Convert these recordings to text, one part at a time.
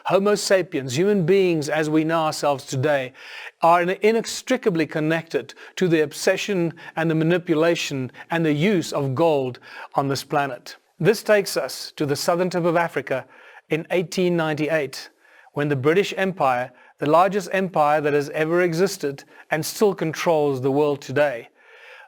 Homo sapiens, human beings as we know ourselves today, are inextricably connected to the obsession and the manipulation and the use of gold on this planet. This takes us to the southern tip of Africa in 1898, when the British Empire, the largest empire that has ever existed and still controls the world today,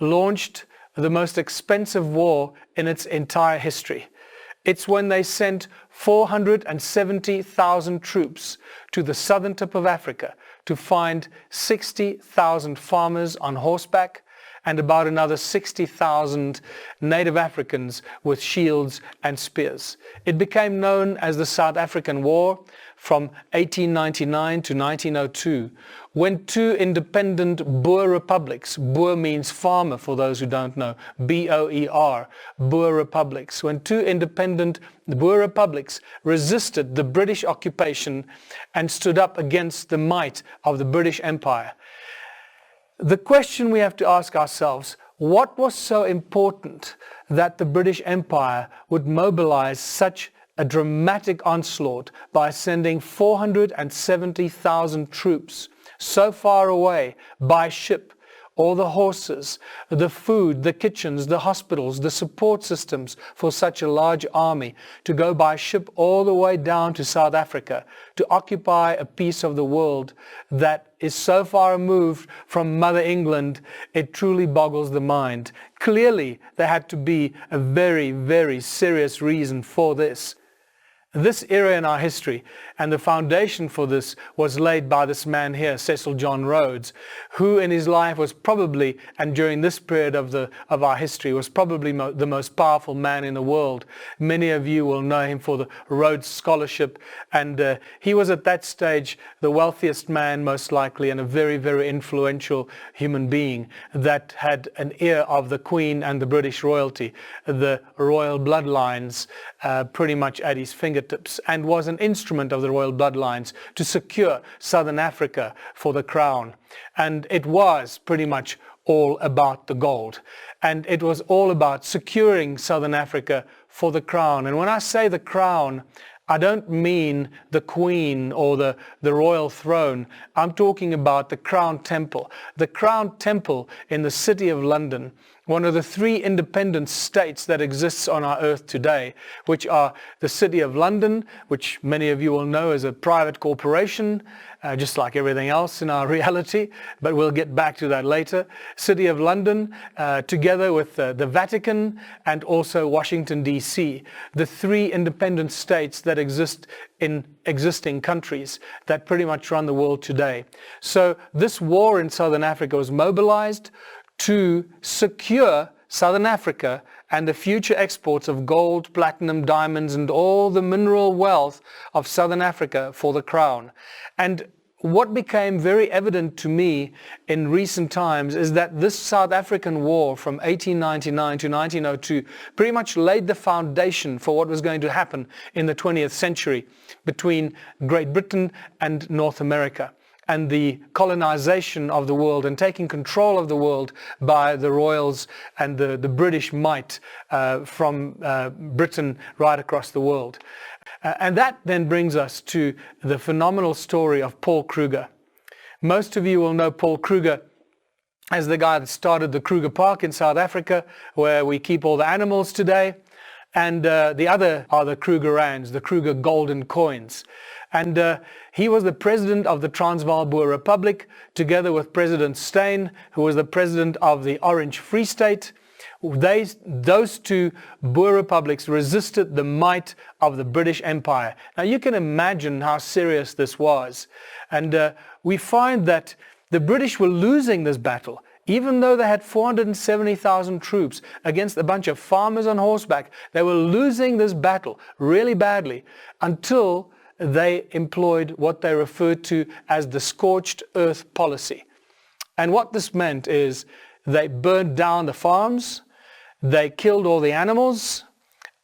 launched the most expensive war in its entire history. It's when they sent 470,000 troops to the southern tip of Africa to find 60,000 farmers on horseback and about another 60,000 native Africans with shields and spears. It became known as the South African War from 1899 to 1902, when two independent Boer republics, Boer means farmer for those who don't know, B-O-E-R, Boer republics, when two independent Boer republics resisted the British occupation and stood up against the might of the British Empire. The question we have to ask ourselves, what was so important that the British Empire would mobilize such a dramatic onslaught by sending 470,000 troops so far away by ship, all the horses, the food, the kitchens, the hospitals, the support systems for such a large army, to go by ship all the way down to South Africa to occupy a piece of the world that is so far removed from Mother England, it truly boggles the mind. Clearly, there had to be a very, very serious reason for this. This era in our history, and the foundation for this was laid by this man here, Cecil John Rhodes, who in his life was probably, and during this period of our history, was probably the most powerful man in the world. Many of you will know him for the Rhodes Scholarship, and he was at that stage the wealthiest man most likely, and a very, very influential human being that had an ear of the Queen and the British royalty, the royal bloodlines pretty much at his fingertips, and was an instrument of the royal bloodlines to secure Southern Africa for the crown. And it was pretty much all about the gold. And it was all about securing Southern Africa for the crown. And when I say the crown, I don't mean the Queen or the royal throne. I'm talking about the Crown Temple. The Crown Temple in the City of London, one of the three independent states that exists on our earth today, which are the City of London, which many of you will know is a private corporation, just like everything else in our reality, but we'll get back to that later. City of London, together with the Vatican and also Washington, D.C., the three independent states that exist in existing countries that pretty much run the world today. So this war in Southern Africa was mobilized to secure Southern Africa and the future exports of gold, platinum, diamonds, and all the mineral wealth of Southern Africa for the crown. And what became very evident to me in recent times is that this South African war from 1899 to 1902 pretty much laid the foundation for what was going to happen in the 20th century between Great Britain and North America, and the colonization of the world and taking control of the world by the royals and the British might from Britain right across the world. And that then brings us to the phenomenal story of Paul Kruger. Most of you will know Paul Kruger as the guy that started the Kruger Park in South Africa, where we keep all the animals today. And the other are the Kruger rands, the Kruger golden coins. And he was the president of the Transvaal Boer Republic, together with President Steyn, who was the president of the Orange Free State. Those two Boer republics resisted the might of the British Empire. Now you can imagine how serious this was. And we find that the British were losing this battle. Even though they had 470,000 troops against a bunch of farmers on horseback, they were losing this battle really badly until they employed what they referred to as the scorched earth policy. And what this meant is they burned down the farms, they killed all the animals,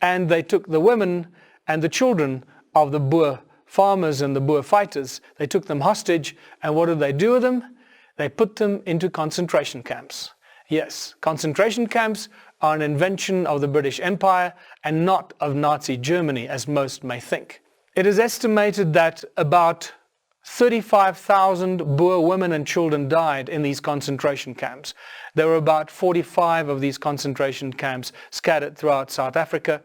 and they took the women and the children of the Boer farmers and the Boer fighters. They took them hostage, and what did they do with them? They put them into concentration camps. Yes, concentration camps are an invention of the British Empire and not of Nazi Germany, as most may think. It is estimated that about 35,000 Boer women and children died in these concentration camps. There were about 45 of these concentration camps scattered throughout South Africa,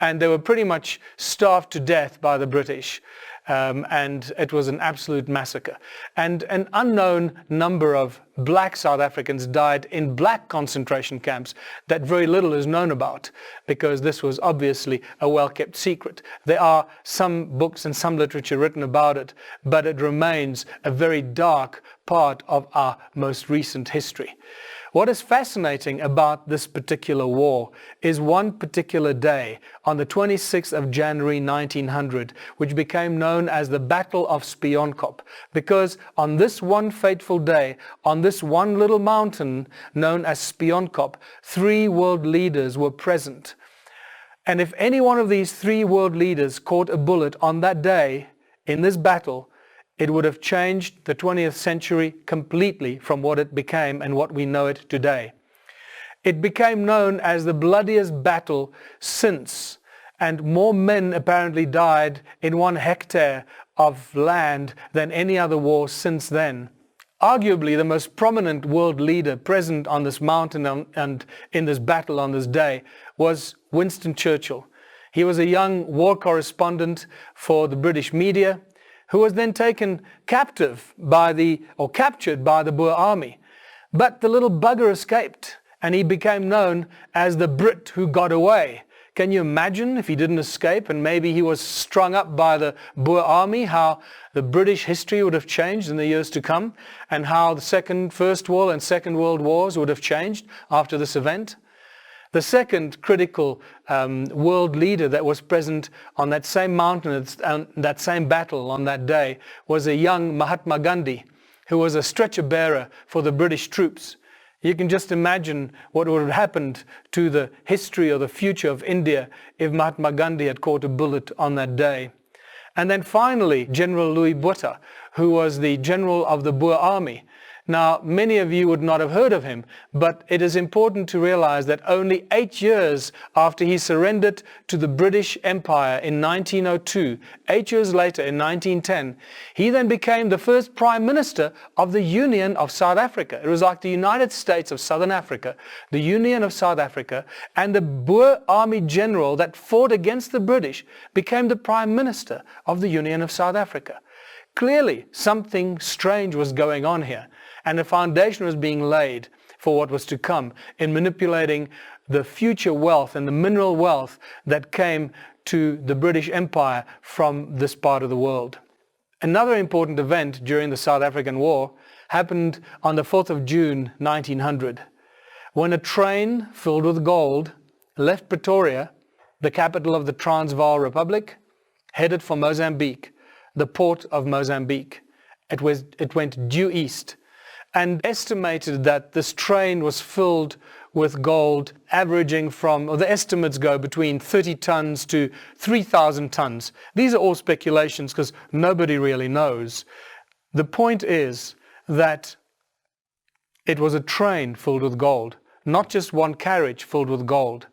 and they were pretty much starved to death by the British. And it was an absolute massacre. And an unknown number of black South Africans died in black concentration camps that very little is known about, because this was obviously a well-kept secret. There are some books and some literature written about it, but it remains a very dark part of our most recent history. What is fascinating about this particular war is one particular day on the 26th of January 1900, which became known as the Battle of Spionkop, because on this one fateful day, on this one little mountain known as Spionkop, 3 world leaders were present. And if any one of these 3 world leaders caught a bullet on that day in this battle, it would have changed the 20th century completely from what it became and what we know it today. It became known as the bloodiest battle since, and more men apparently died in 1 hectare of land than any other war since then. Arguably the most prominent world leader present on this mountain and in this battle on this day was Winston Churchill. He was a young war correspondent for the British media, who was then taken captive captured by the Boer army. But the little bugger escaped, and he became known as the Brit who got away. Can you imagine if he didn't escape and maybe he was strung up by the Boer army, how the British history would have changed in the years to come, and how the First World and Second World Wars would have changed after this event? The second critical world leader that was present on that same mountain, that same battle on that day, was a young Mahatma Gandhi, who was a stretcher bearer for the British troops. You can just imagine what would have happened to the history or the future of India if Mahatma Gandhi had caught a bullet on that day. And then finally, General Louis Botha, who was the general of the Boer army. Now, many of you would not have heard of him, but it is important to realize that only 8 years after he surrendered to the British Empire in 1902, 8 years later in 1910, he then became the first Prime Minister of the Union of South Africa. It was like the United States of Southern Africa, the Union of South Africa, and the Boer Army General that fought against the British became the Prime Minister of the Union of South Africa. Clearly, something strange was going on here, and a foundation was being laid for what was to come in manipulating the future wealth and the mineral wealth that came to the British Empire from this part of the world. Another important event during the South African War happened on the 4th of June 1900, when a train filled with gold left Pretoria, the capital of the Transvaal Republic, headed for Mozambique, the port of Mozambique. It went due east, and estimated that this train was filled with gold averaging from, or the estimates go between 30 tons to 3,000 tons. These are all speculations because nobody really knows. The point is that it was a train filled with gold, not just one carriage filled with gold.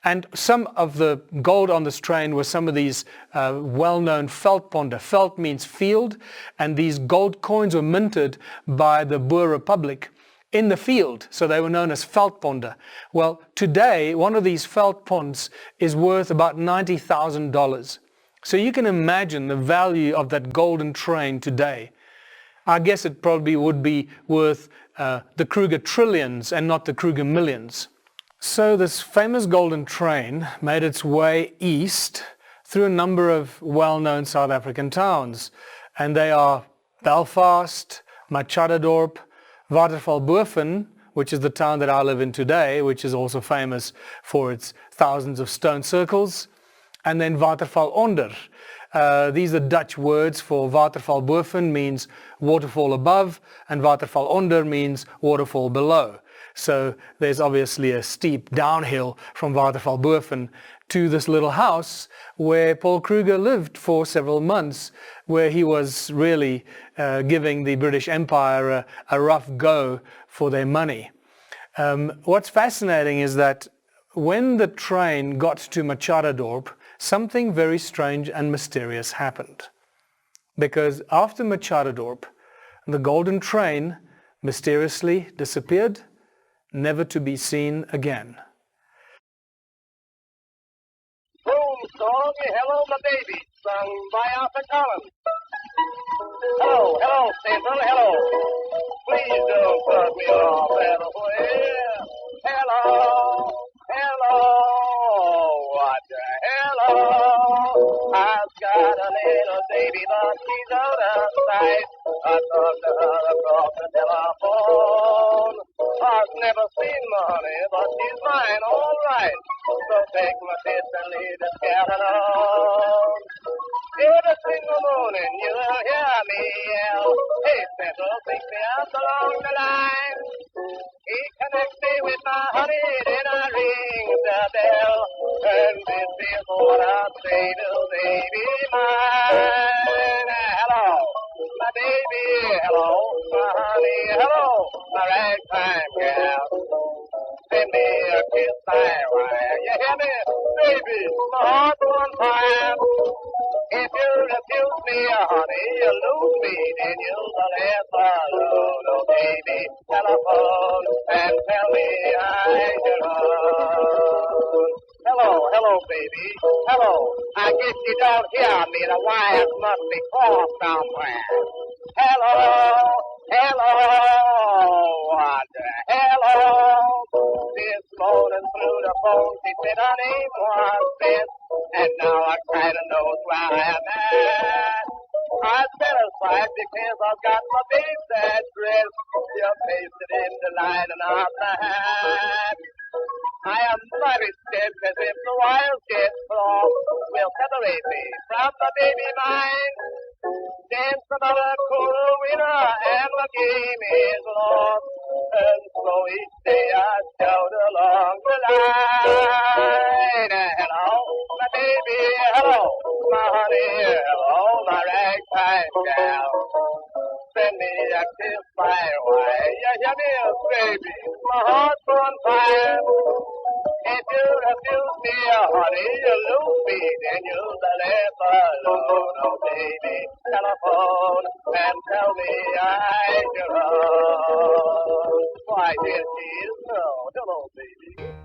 And some of the gold on this train were some of these well-known veldponde. Veld means field, and these gold coins were minted by the Boer Republic in the field, so they were known as veldponde. Well, today, one of these veldponds is worth about $90,000. So you can imagine the value of that golden train today. I guess it probably would be worth the Kruger trillions and not the Kruger millions. So this famous golden train made its way east through a number of well-known South African towns, and they are Belfast, Machadodorp, Watervalboven, which is the town that I live in today, which is also famous for its thousands of stone circles, and then Waterval onder. These are Dutch words for Watervalboven means waterfall above, and Waterval onder means waterfall below. So there's obviously a steep downhill from Watervalboven to this little house where Paul Kruger lived for several months, where he was really giving the British Empire a rough go for their money. What's fascinating is that when the train got to Machadodorp, something very strange and mysterious happened. Because after Machadodorp, the golden train mysteriously disappeared, never to be seen again. Boom song, hello my baby, sung by Arthur Collins. Hello, hello, Cecil, hello. Please don't cut me off that way. Hello, hello, what the hello? I've got a little baby, but she's out of sight. I talked to her across the telephone. I've never seen my honey, but she's mine, all right. So take my kiss and leave the cat alone. Every single morning you will hear me yell, hey, Central, pick me up along the line. He connects me with my honey, then I ring the bell. And this is what I say to baby mine. Hello, my baby, hello, my honey, hello, my ragtime gal. Send me a kiss, my wire. You hear me, baby, my heart's on fire. If you refuse me, honey, you lose me, then you'll live alone. Oh, baby, telephone and tell me I'm your own. Hello, hello, baby, hello. I guess you don't hear me. The wires must be crossed somewhere. Hello, hello, what the hello? This morning through the phone, she said her name was Beth. And now I kinda knows where I'm at. I set aside because I've got my babe's address. You pasted in the lining of the hat. I am very stiff as if the wires get crossed. Will separate me from the baby mine. Then some other cool winner and the game is lost. And so each day I shout along the line. Hello, my baby, hello, my honey, hello, my ragtime gal. Send me a kiss my way. You hear me, baby, my heart's on fire. If you refuse me, honey, you lose me, then you'll live alone. Oh, baby, telephone and tell me I'm your own. Why, here she is. Oh, hello, baby.